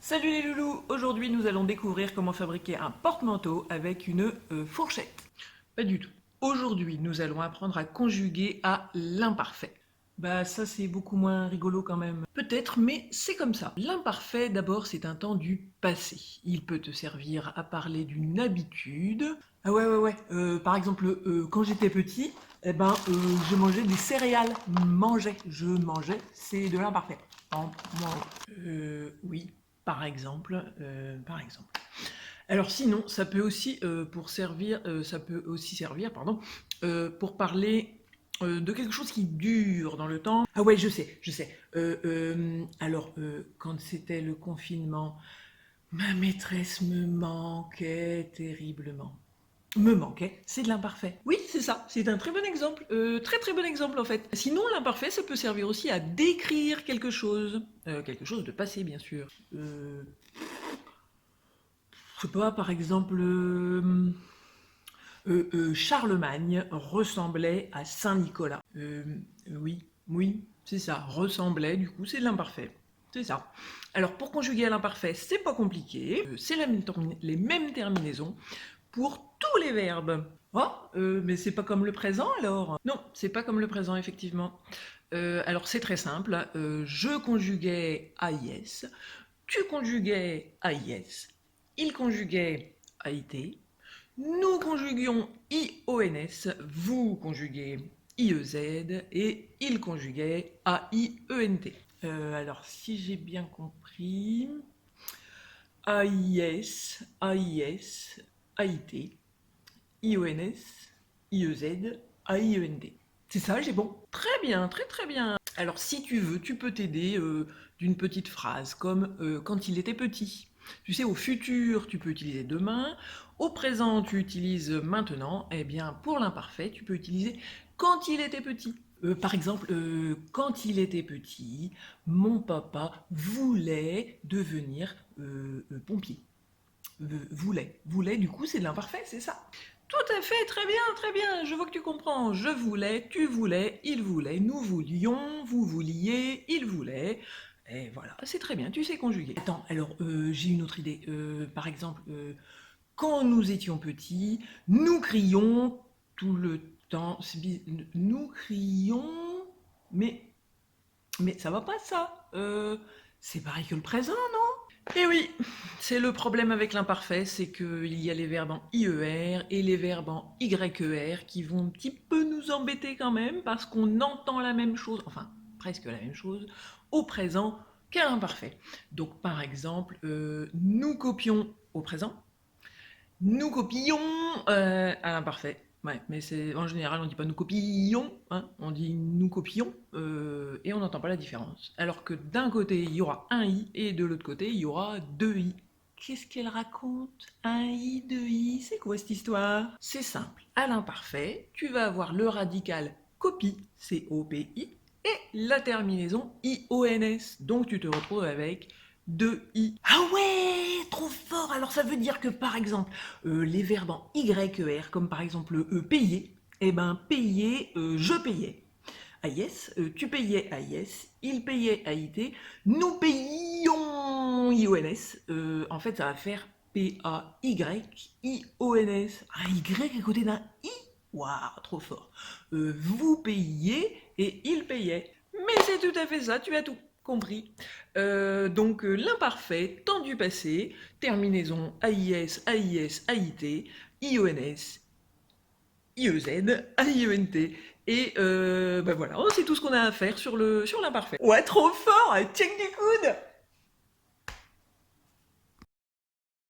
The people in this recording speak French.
Salut les loulous, aujourd'hui nous allons découvrir comment fabriquer un porte-manteau avec une fourchette. Pas du tout. Aujourd'hui nous allons apprendre à conjuguer à l'imparfait. Bah ça c'est beaucoup moins rigolo quand même. Peut-être, mais c'est comme ça. L'imparfait d'abord c'est un temps du passé. Il peut te servir à parler d'une habitude. Ah ouais. Par exemple quand j'étais petit, je mangeais des céréales. Je mangeais, c'est de l'imparfait. Oui. Par exemple. Alors sinon, ça peut aussi servir, pour parler de quelque chose qui dure dans le temps. Ah ouais, je sais. Quand c'était le confinement, ma maîtresse me manquait terriblement. Me manquait, c'est de l'imparfait. Oui, c'est ça, c'est un très bon exemple, très bon exemple en fait. Sinon, l'imparfait, ça peut servir aussi à décrire quelque chose de passé bien sûr. Je sais pas, par exemple, Charlemagne ressemblait à Saint-Nicolas. Oui, c'est ça, ressemblait, du coup, c'est de l'imparfait. C'est ça. Alors, pour conjuguer à l'imparfait, c'est pas compliqué. C'est les mêmes terminaisons pour tous les verbes. Oh, mais c'est pas comme le présent alors? Non, c'est pas comme le présent, effectivement. Alors, c'est très simple. Je conjuguais AIS, tu conjuguais AIS, il conjuguait AIT, nous conjuguions IONS, vous conjuguez IEZ et il conjuguait AIENT. Alors, si j'ai bien compris, AIS, AIS, AIT, IONS, IEZ, AIENT. C'est ça, j'ai bon. Très bien, très bien. Alors, si tu veux, tu peux t'aider d'une petite phrase, comme quand il était petit. Tu sais, au futur, tu peux utiliser demain. Au présent, tu utilises maintenant. Eh bien, pour l'imparfait, tu peux utiliser quand il était petit. Par exemple, quand il était petit, mon papa voulait devenir pompier. Voulait, du coup, c'est de l'imparfait, c'est ça. Tout à fait, très bien, je vois que tu comprends. Je voulais, tu voulais, il voulait, nous voulions, vous vouliez, il voulait. Et voilà, c'est très bien, tu sais conjuguer. Attends, alors j'ai une autre idée. Par exemple, quand nous étions petits, nous crions tout le temps. Nous crions, mais, mais ça va pas ça. C'est pareil que le présent, non? Eh oui, c'est le problème avec l'imparfait, c'est qu'il y a les verbes en IER et les verbes en YER qui vont un petit peu nous embêter quand même parce qu'on entend la même chose, enfin presque la même chose, au présent qu'à l'imparfait. Donc par exemple, nous copions au présent, nous copions à l'imparfait. Ouais, mais c'est en général on dit pas nous copions, hein, on dit nous copions et on n'entend pas la différence. Alors que d'un côté il y aura un i et de l'autre côté il y aura deux i. Qu'est-ce qu'elle raconte? Un i, deux i, c'est quoi cette histoire? C'est simple. À l'imparfait, tu vas avoir le radical copie, C-O-P-I, et la terminaison I-O-N-S. Donc tu te retrouves avec deux i. Ah ouais, trop fort. Alors ça veut dire que par exemple, les verbes en YER, comme par exemple payer, eh ben payer, je payais. AIS, tu payais AIS, il payait AIT, nous payions IONS. En fait, ça va faire P-A-Y-I-O-N-S. Un Y à côté d'un I. Waouh, trop fort. Vous payiez et il payait. Mais c'est tout à fait ça, tu as tout compris. Donc l'imparfait, temps du passé, terminaison AIS, AIS, AIT, IONS, IEZ, AIENT. Et voilà, c'est tout ce qu'on a à faire sur l'imparfait. Ouais, trop fort, check du coude.